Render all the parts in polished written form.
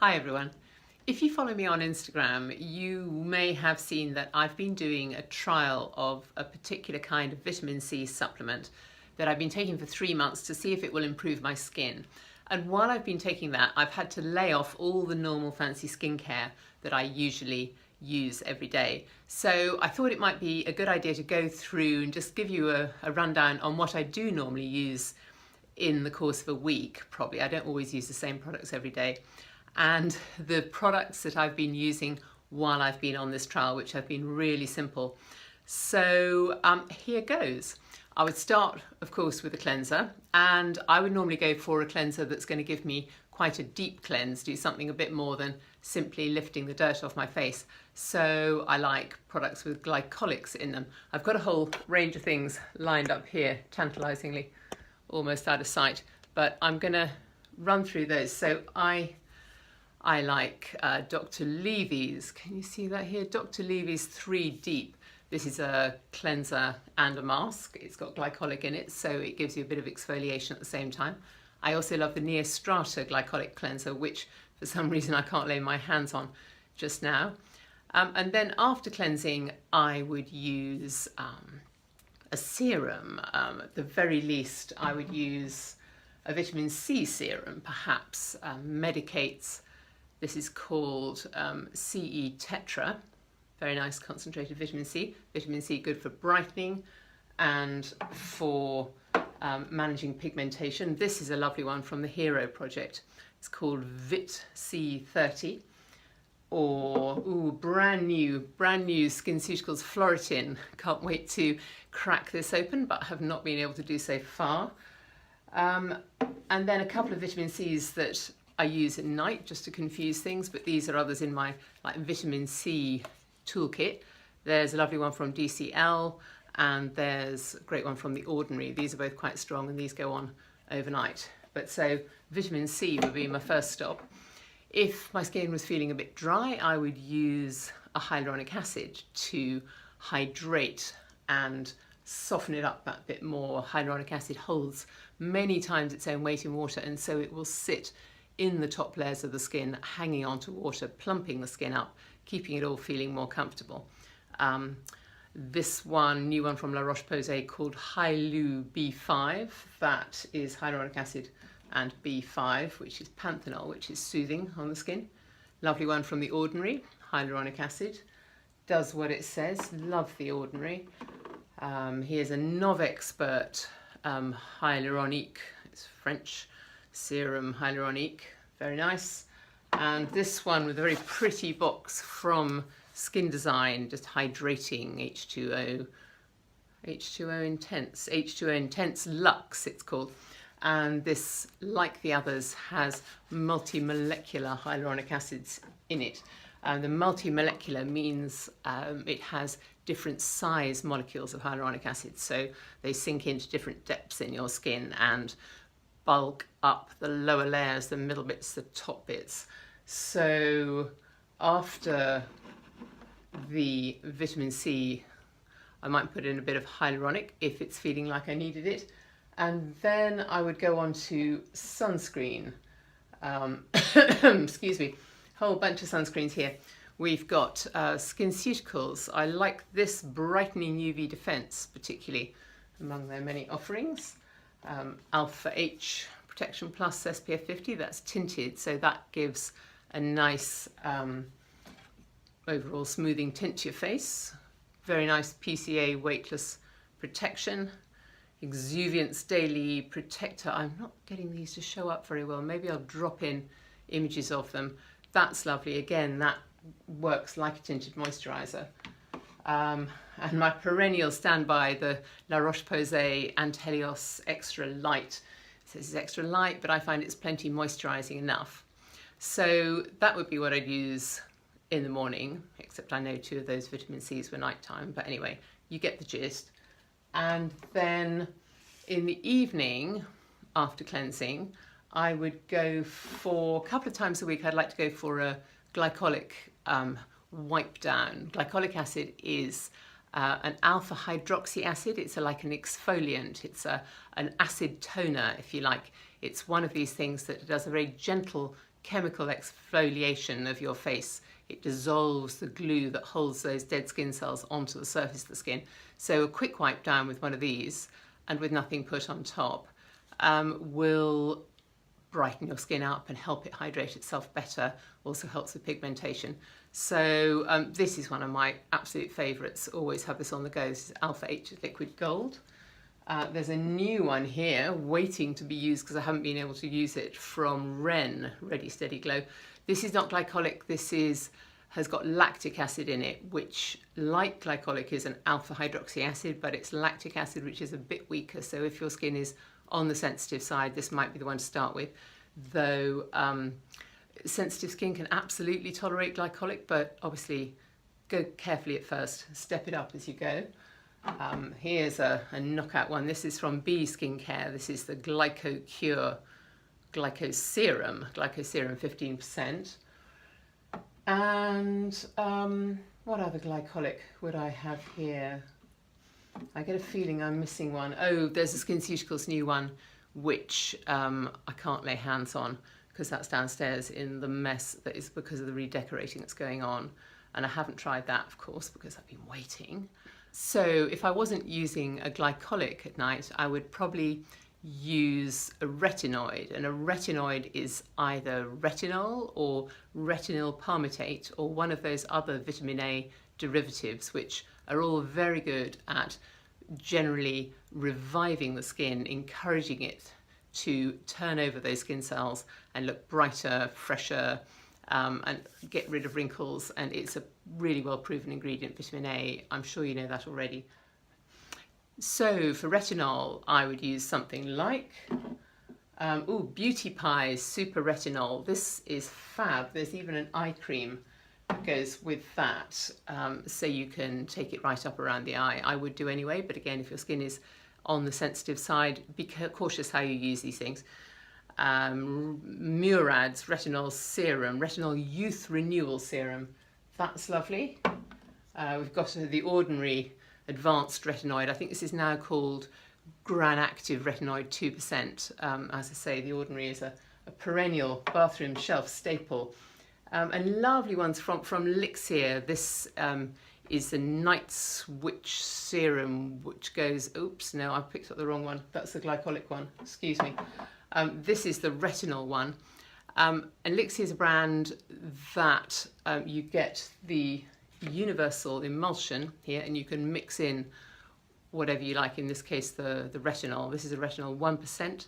Hi everyone. If you follow me on Instagram, you may have seen that I've been doing a trial of a particular kind of vitamin C supplement that I've been taking for 3 months to see if it will improve my skin. And while I've been taking that, I've had to lay off all the normal fancy skincare that I usually use every day. So I thought it might be a good idea to go through and just give you a rundown on what I do normally use in the course of a week, probably. I don't always use the same products every day. And the products that I've been using while I've been on this trial, which have been really simple. So here goes. I would start, of course, with a cleanser, and I would normally go for a cleanser that's going to give me quite a deep cleanse, do something a bit more than simply lifting the dirt off my face. So I like products with glycolics in them. I've got a whole range of things lined up here, tantalizingly, almost out of sight, but I'm going to run through those. So I like Dr. Levy's, can you see that here? Dr. Levy's 3 Deep. This is a cleanser and a mask. It's got glycolic in it, so it gives you a bit of exfoliation at the same time. I also love the Neostrata glycolic cleanser, which for some reason I can't lay my hands on just now. And then after cleansing, I would use a serum. At the very least, I would use a vitamin C serum, perhaps. Medicates. This is called CE Tetra, very nice concentrated vitamin C. Vitamin C good for brightening and for managing pigmentation. This is a lovely one from the Hero project. It's called Vit C30, or brand new SkinCeuticals Floritin. Can't wait to crack this open, but have not been able to do so far. And then a couple of vitamin C's that I use at night just to confuse things, but these are others in my vitamin C toolkit. There's a lovely one from DCL and there's a great one from The Ordinary. These are both quite strong and these go on overnight. But so vitamin C would be my first stop. If my skin was feeling a bit dry, I would use a hyaluronic acid to hydrate and soften it up that bit more. Hyaluronic acid holds many times its own weight in water, and so it will sit in the top layers of the skin, hanging onto water, plumping the skin up, keeping it all feeling more comfortable. This one, new one from La Roche-Posay called Hylu B5, that is hyaluronic acid and B5, which is panthenol, which is soothing on the skin. Lovely one from The Ordinary, hyaluronic acid, does what it says. Love The Ordinary. Here's a Novexpert Hyaluronic, it's French, Serum Hyaluronic, very nice. And this one with a very pretty box from Skin Design, just hydrating H2O Intense Luxe it's called. And this, like the others, has multi-molecular hyaluronic acids in it. And the multi-molecular means it has different size molecules of hyaluronic acid, so they sink into different depths in your skin and bulk up the lower layers, the middle bits, the top bits. So after the vitamin C, I might put in a bit of hyaluronic if it's feeling like I needed it. And then I would go on to sunscreen. Excuse me, whole bunch of sunscreens here. We've got SkinCeuticals. I like this brightening UV defense particularly among their many offerings. Alpha H Protection Plus SPF 50, that's tinted, so that gives a nice overall smoothing tint to your face. Very nice PCA weightless protection. Exuviance Daily Protector. I'm not getting these to show up very well. Maybe I'll drop in images of them. That's lovely. Again, that works like a tinted moisturizer. And my perennial standby, the La Roche-Posay Antelios Extra Light. So this is extra light, but I find it's plenty moisturizing enough. So that would be what I'd use in the morning, except I know 2 of those vitamin C's were nighttime. But anyway, you get the gist. And then in the evening, after cleansing, I would go for, a couple of times a week, I'd like to go for a glycolic wipe down. Glycolic acid is an alpha hydroxy acid. It's like an exfoliant. It's an acid toner, if you like. It's one of these things that does a very gentle chemical exfoliation of your face. It dissolves the glue that holds those dead skin cells onto the surface of the skin. So a quick wipe down with one of these and with nothing put on top will brighten your skin up and help it hydrate itself better, also helps with pigmentation. So this is one of my absolute favourites, always have this on the go. This is Alpha H Liquid Gold. There's a new one here waiting to be used because I haven't been able to use it, from Ren, Ready Steady Glow. This is not glycolic, this has got lactic acid in it, which, like glycolic, is an alpha hydroxy acid, but it's lactic acid, which is a bit weaker. So if your skin is on the sensitive side, this might be the one to start with. Though sensitive skin can absolutely tolerate glycolic, but obviously go carefully at first, step it up as you go. Here's a knockout one. This is from B Skincare. This is the Glyco Serum 15%. And what other glycolic would I have here? I get a feeling I'm missing one. Oh, there's a SkinCeuticals new one, which I can't lay hands on because that's downstairs in the mess that is because of the redecorating that's going on. And I haven't tried that, of course, because I've been waiting. So if I wasn't using a glycolic at night, I would probably use a retinoid, and a retinoid is either retinol or retinyl palmitate or one of those other vitamin A derivatives, which are all very good at generally reviving the skin, encouraging it to turn over those skin cells and look brighter, fresher, and get rid of wrinkles. And it's a really well proven ingredient, vitamin A. I'm sure you know that already. So for retinol, I would use something like Beauty Pie's Super Retinol. This is fab. There's even an eye cream that goes with that, so you can take it right up around the eye. I would do anyway, but again, if your skin is on the sensitive side, be cautious how you use these things. Murad's Retinol Serum, Retinol Youth Renewal Serum. That's lovely. We've got the ordinary advanced retinoid. I think this is now called Gran Active Retinoid 2%. As I say, the ordinary is a perennial bathroom shelf staple. And lovely ones from Lixir. This is the Night Switch Serum, which goes, oops, no, I picked up the wrong one. That's the glycolic one, excuse me. This is the retinol one. And Lixir is a brand that you get the universal emulsion here, and you can mix in whatever you like, in this case the retinol. This is a retinol 1%.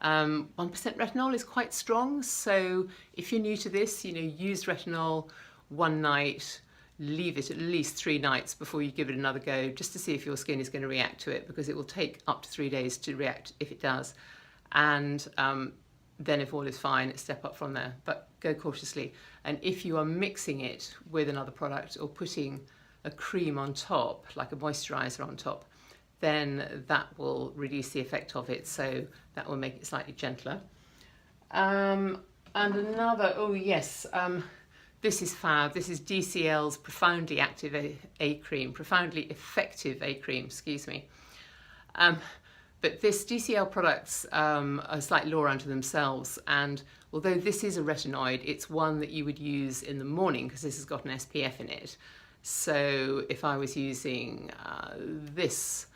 1% retinol is quite strong, so if you're new to this, use retinol one night, leave it at least 3 nights before you give it another go, just to see if your skin is going to react to it, because it will take up to 3 days to react if it does. And then if all is fine, step up from there, but go cautiously. And if you are mixing it with another product or putting a cream on top, like a moisturizer on top, then that will reduce the effect of it, so that will make it slightly gentler. And another, oh yes, this is fab. This is DCL's Profoundly Active A Cream, Profoundly Effective A Cream, excuse me. But this DCL products are slightly law unto themselves, and although this is a retinoid, it's one that you would use in the morning because this has got an SPF in it. So if I was using this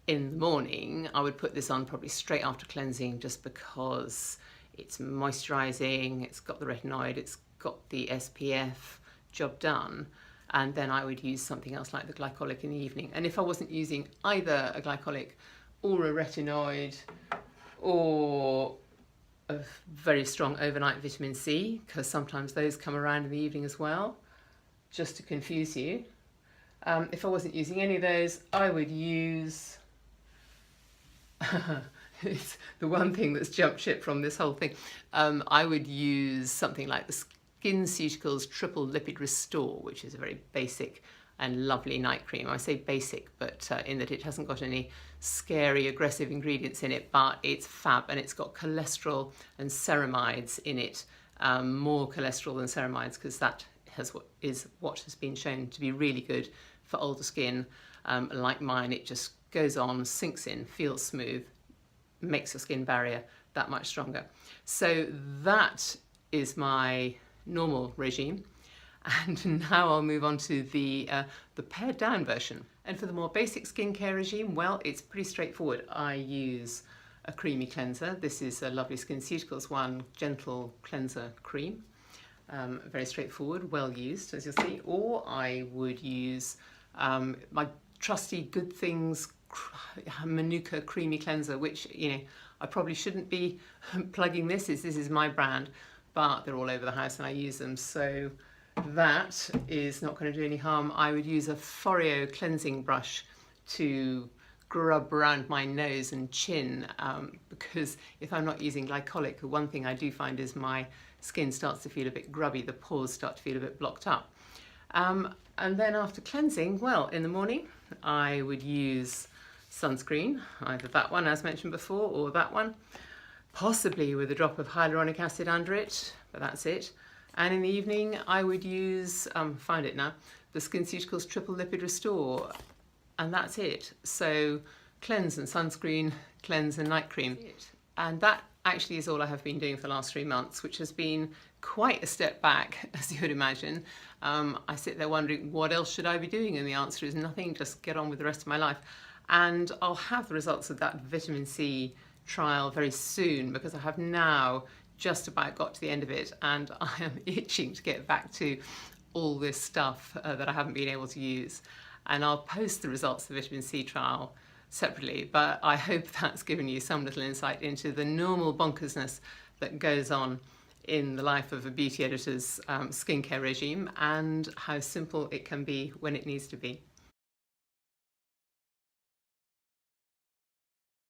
in the morning, I would put this on probably straight after cleansing, just because it's moisturizing, it's got the retinoid, it's got the SPF, job done. And then I would use something else like the glycolic in the evening. And if I wasn't using either a glycolic or a retinoid or a very strong overnight vitamin C, because sometimes those come around in the evening as well, just to confuse you. If I wasn't using any of those, I would use it's the one thing that's jumped ship from this whole thing. I would use something like the SkinCeuticals Triple Lipid Restore, which is a very basic and lovely night cream. I say basic, but in that it hasn't got any scary, aggressive ingredients in it, but it's fab, and it's got cholesterol and ceramides in it, more cholesterol than ceramides, because that is what has been shown to be really good for older skin. Like mine, it just goes on, sinks in, feels smooth, makes your skin barrier that much stronger. So that is my normal regime. And now I'll move on to the pared down version. And for the more basic skincare regime, well, it's pretty straightforward. I use a creamy cleanser. This is a Lovely SkinCeuticals one, Gentle Cleanser Cream. Very straightforward, well used, as you'll see. Or I would use my trusty Good Things Manuka Creamy Cleanser, which, you know, I probably shouldn't be plugging this. This is my brand, but they're all over the house and I use them, so that is not going to do any harm. I would use a Foreo cleansing brush to scrub around my nose and chin, because if I'm not using Glycolic, the one thing I do find is my skin starts to feel a bit grubby, the pores start to feel a bit blocked up. And then after cleansing, well, in the morning I would use sunscreen, either that one as mentioned before or that one, possibly with a drop of hyaluronic acid under it, but that's it. And in the evening I would use, find it now, the SkinCeuticals Triple Lipid Restore, and that's it. So cleanse and sunscreen, cleanse and night cream. And that actually is all I have been doing for the last 3 months, which has been quite a step back, as you would imagine. I sit there wondering, what else should I be doing? And the answer is nothing, just get on with the rest of my life. And I'll have the results of that vitamin C trial very soon, because I have now just about got to the end of it and I am itching to get back to all this stuff that I haven't been able to use. And I'll post the results of the vitamin C trial separately, but I hope that's given you some little insight into the normal bonkersness that goes on in the life of a beauty editor's skincare regime, and how simple it can be when it needs to be.